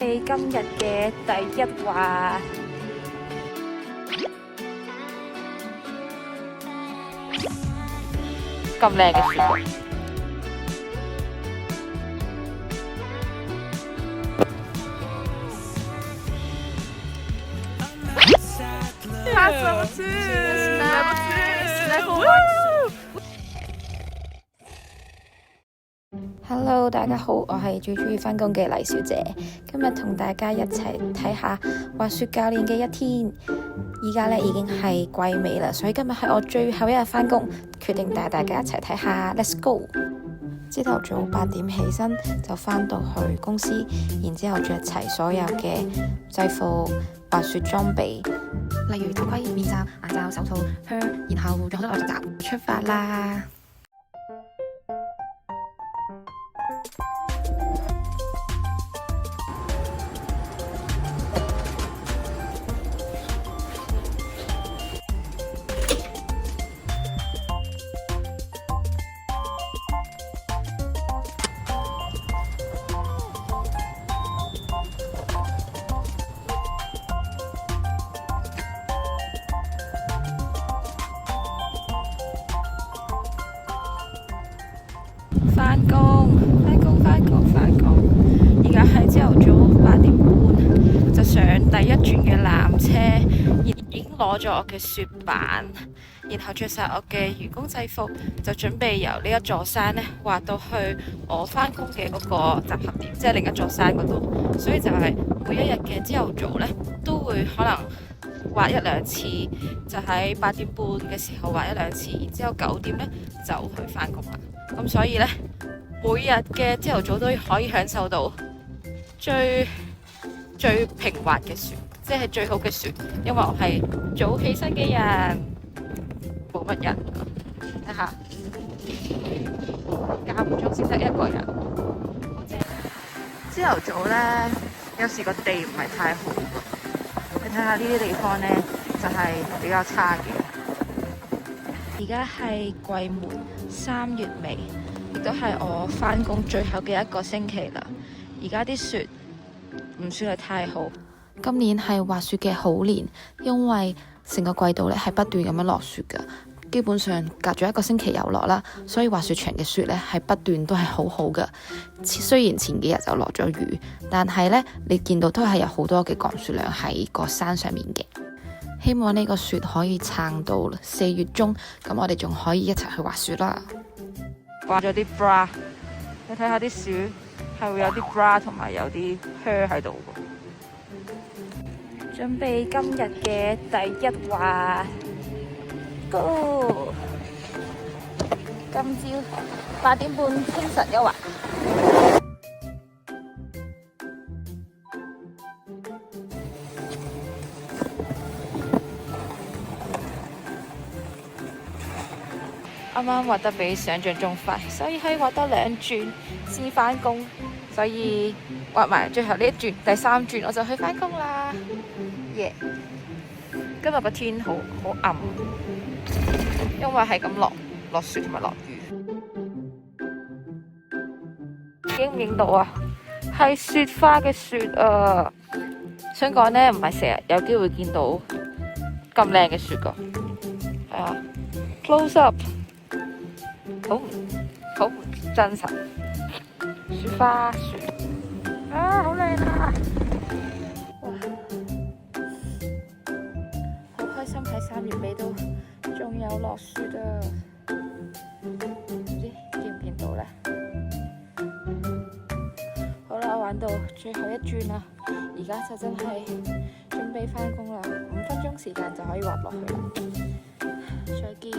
你今日嘅第一話，咁靚嘅雪，嚇死我！Hello， 大家好，我係最中意返工嘅黎小姐。今日同大家一齊睇下滑雪教練嘅一天。依家已經係季尾啦，所以今日係我最後一日返工，決定帶大家一齊睇下。Let's go！ 朝頭早8點起身就返到去公司，然之後着齊所有嘅制服、滑雪裝備，例如頭盔、面罩、眼罩、手套、靴，然後仲有好多垃圾雜，出發啦！返工！而家係朝頭早8點半，就上第一轉嘅纜車，已經攞咗我嘅雪板，然後着晒我嘅員工制服，就準備由呢一座山滑到去我返工嘅嗰個集合點，即係另一座山嗰度。所以就係每一日嘅朝頭早都會可能滑一兩次，就喺8點半嘅時候滑一兩次，然之後9點就去返工啦。咁所以每日嘅朝頭早都可以享受到最平滑嘅雪，即係最好嘅雪，因為我係早起身嘅人，冇乜人。睇下，間唔中先得一個人。朝頭早有時個地唔係太好，你睇下呢啲地方就係比較差嘅。而家係季末3月尾。亦都係我返工最後嘅一個星期啦。而家啲雪唔算係太好。今年係滑雪嘅好年，因為成個季度係不斷咁樣落雪噶，基本上隔咗一個星期又落啦，所以滑雪場嘅雪係不斷都係好好噶。雖然前幾日就落咗雨，但係你見到都係有好多嘅降雪量喺個山上面嘅。希望呢個雪可以撐到4月中，咁我哋仲可以一齊去滑雪啦。掛咗啲 bra， 你睇下啲雪係會有啲 bra 同埋有啲靴喺度嘅。準備今日嘅第一滑 ，Go！ 今朝8點半清晨一滑。啱啱滑得比想象中快，所以可以滑多2轉先返工，所以滑埋最後呢一轉，第3轉我就去返工啦。耶！今日個天好暗，因為係咁落雪同埋落雨。影唔影到啊？係雪花嘅雪啊！想講唔係成日有機會見到咁靚嘅雪噶。係啊 ，close up。好唔真實，雪花雪啊，好靚啊！哇，好開心喺3月尾都仲有落雪啊！唔知見唔見到呢？好啦，我玩到最後一轉啦，而家就真係準備返工啦，5分鐘時間就可以滑落去啦。再見。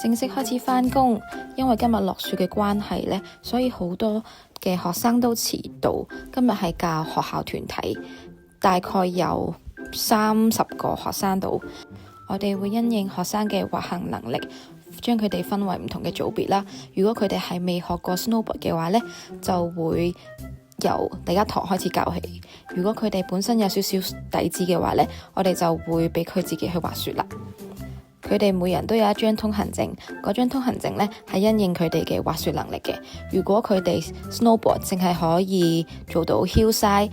正式開始返工，因為今日落雪嘅關係所以好多嘅學生都遲到。今日係教學校團體，大概有30個學生度。我哋會因應學生嘅滑行能力，將佢哋分為唔同嘅組別啦。如果佢哋係未學過 snowboard 嘅話就會由第一堂開始教起。如果佢哋本身有少少底子嘅話我哋就會俾佢自己去滑雪啦。佢哋每人都有一張通行證，嗰張通行證呢係因應佢哋嘅滑雪能力嘅。如果佢哋 snowboard 淨係可以做到 hillside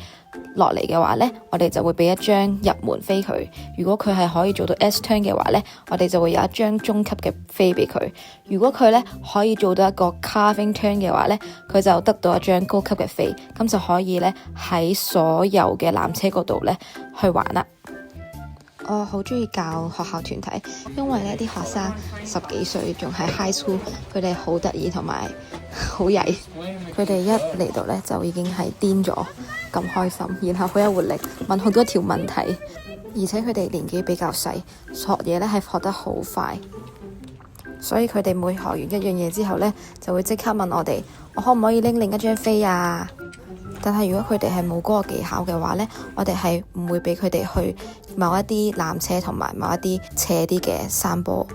落嚟嘅話呢，我哋就會俾一張入門飛佢。如果佢係可以做到 S turn 嘅話呢，我哋就會有一張中級嘅飛俾佢。如果佢呢可以做到一個 carving turn 嘅話呢，佢就得到一張高級嘅飛，咁就可以呢喺所有嘅纜車嗰度呢去玩啦。我好中意教學校團體，因為呢啲學生10幾歲仲係 high school， 佢哋好得意同埋好曳，佢哋一嚟到呢就已經係癲咗咁開心，然後好有活力，問好多條問題，而且佢哋年紀比較細，學嘢呢係學得好快，所以佢哋每學完一樣嘢之後呢，就會即刻問我哋，我可唔可以拎另一張飛啊？但係如果佢哋係冇嗰個技巧嘅話呢，我哋係唔會俾佢哋去某一啲纜車同埋某一啲斜啲嘅山坡。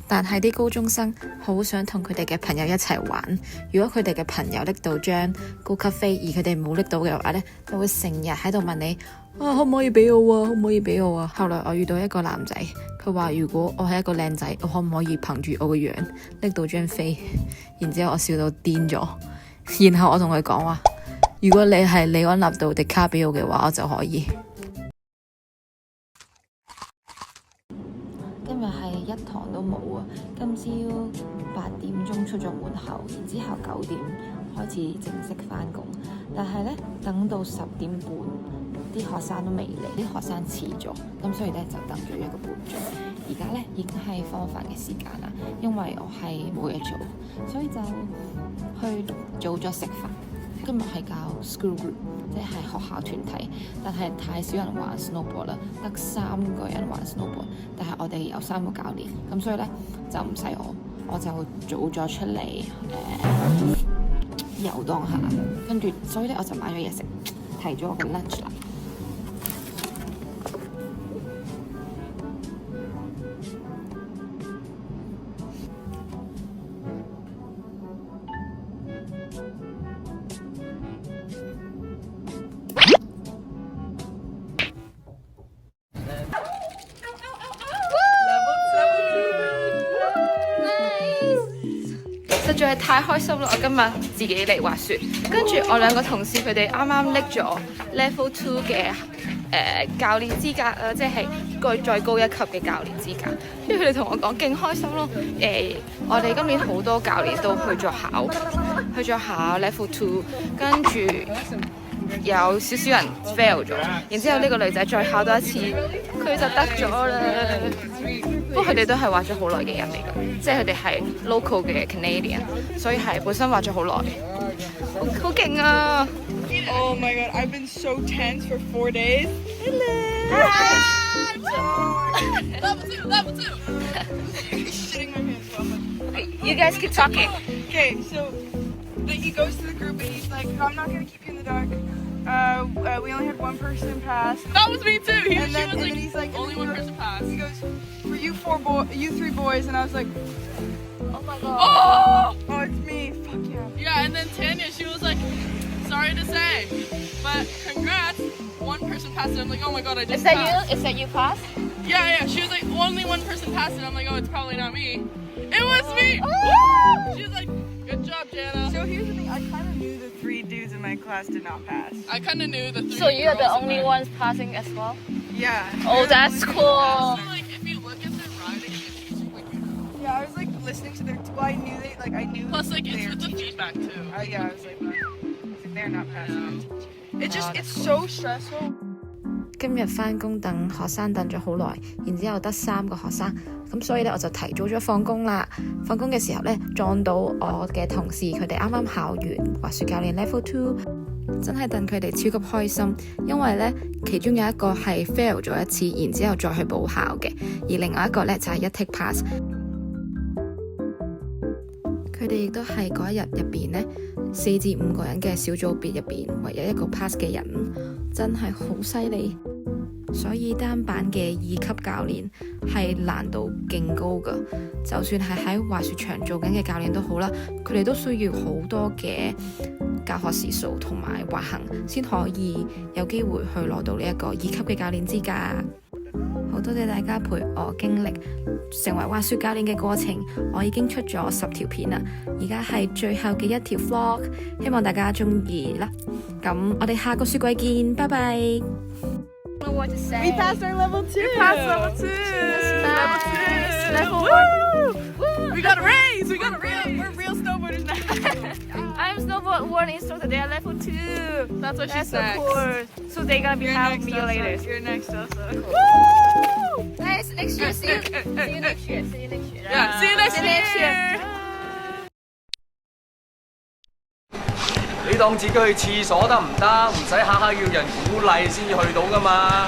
但係啲高中生好想同佢哋嘅朋友一齊玩，如果佢哋嘅朋友拎到張高級飛，而佢哋冇拎到嘅話呢，就會成日喺度問你，可唔可以俾我啊？可唔可以俾我啊？後來我遇到一個男仔，佢話如果我係一個靚仔，我可唔可以憑住我個樣拎到張飛？然之後我笑到癲咗。然後我同佢講話，如果你係李安納度迪卡比奧嘅話，我就可以。今日係一堂都冇啊！今朝8點鐘出咗門口，然之後9點開始正式返工。但係呢，等到10點半，啲學生都未嚟，啲學生遲咗，咁所以呢，就等咗1個半鐘。而家呢，已經係放飯嘅時間啦，因為我係冇嘢做，所以就去早咗食飯。今日係教 school group， 即係學校團體，但係太少人玩 snowboard 啦，得3個人玩 snowboard， 但係我哋有3個教練，咁所以呢，就唔使我就早咗出嚟遊蕩下，跟住所以呢，我就買咗嘢食，提咗我嘅 lunch 啦。實在係太開心啦！我今日自己嚟滑雪，跟住我2個同事佢哋啱啱拎咗 Level 2嘅教練資格啊，即係再高一級嘅教練資格。跟住佢哋同我講勁開心咯！我哋今年好多教練都去咗考 Level 2，跟住有少少人 fail 咗，然之後呢個女仔再考多一次，佢就得咗啦。不過佢哋都係滑咗好耐嘅人嚟㗎，即係佢哋係 local 嘅 Canadian， 所以係本身滑咗好耐，好勁啊 ！Oh my god, I've been so tense for 4 days. Hello. Level 2. Shitting my pants off. Okay, you guys keep talking. Okay, so then he goes to the group and he's like, I'm not gonna keep you in the dark. We only had 1 person pass. That was me too. And then he's like, only 1 person passed. He goes, for you 3 boys, and I was like, Oh my god. oh, it's me. Fuck yeah. Yeah, and then Tanya, she was like, sorry to say, but congrats. 1 person passed it. I'm like, oh my god, I just passed. Is that you pass? Yeah. She was like, only 1 person passed it. I'm like, oh, it's probably not me. It was me. Oh! She was like, good job, Jana. So here's the thing. I kind of knew the 3 dudes in my class did not pass. I kind of knew the 3 So you're the girls in only there. ones passing as well? Yeah. Oh, that's cool. So, like, if you look at their riding, it's easy, like, you know. Yeah, I was like listening to their. Well, I knew I knew. Plus, like, it's their with the teaching. feedback too. Yeah, I was like, they're not passing. It's so stressful. 今日返工等學生等咗好耐，然之後得3個學生，咁所以呢，我就提早咗放工啦。放工嘅時候呢，撞到我嘅同事，佢哋啱啱考完滑雪教練 Level 2，真係戥佢哋超級開心，因為呢，其中有一個係 fail 咗1次，然之後再去補考嘅，而另外一個呢，就係一 take pass。佢哋亦都係嗰一日入邊呢4至5個人嘅小組別入邊唯一一個 pass 嘅人，真係好犀利。所以單板嘅2級教練係難度勁高㗎，就算係喺滑雪場做緊嘅教練都好啦，佢哋都需要好多嘅教學時數同埋滑行，先可以有機會去攞到呢一個2級嘅教練資格。好多謝大家陪我經歷成為滑雪教練嘅過程，我已經出咗10條片啦，而家係最後嘅一條 vlog， 希望大家中意啦。咁我哋下個雪季見，拜拜。We passed our level 2. We passed level 2. Level 2. Woo! We got a raise. We got a raise. We're real snowboarders now. I'm snowboard 1 instructor. They are level 2. That's what she That's said. of course. So they're gonna be helping me later. You're next also. Woo! Nice. Next year. See you next year. See you next year. Yeah, see you next See you next year. year. 你當自己去廁所得唔得？唔使下下要人鼓勵先至去到㗎嘛。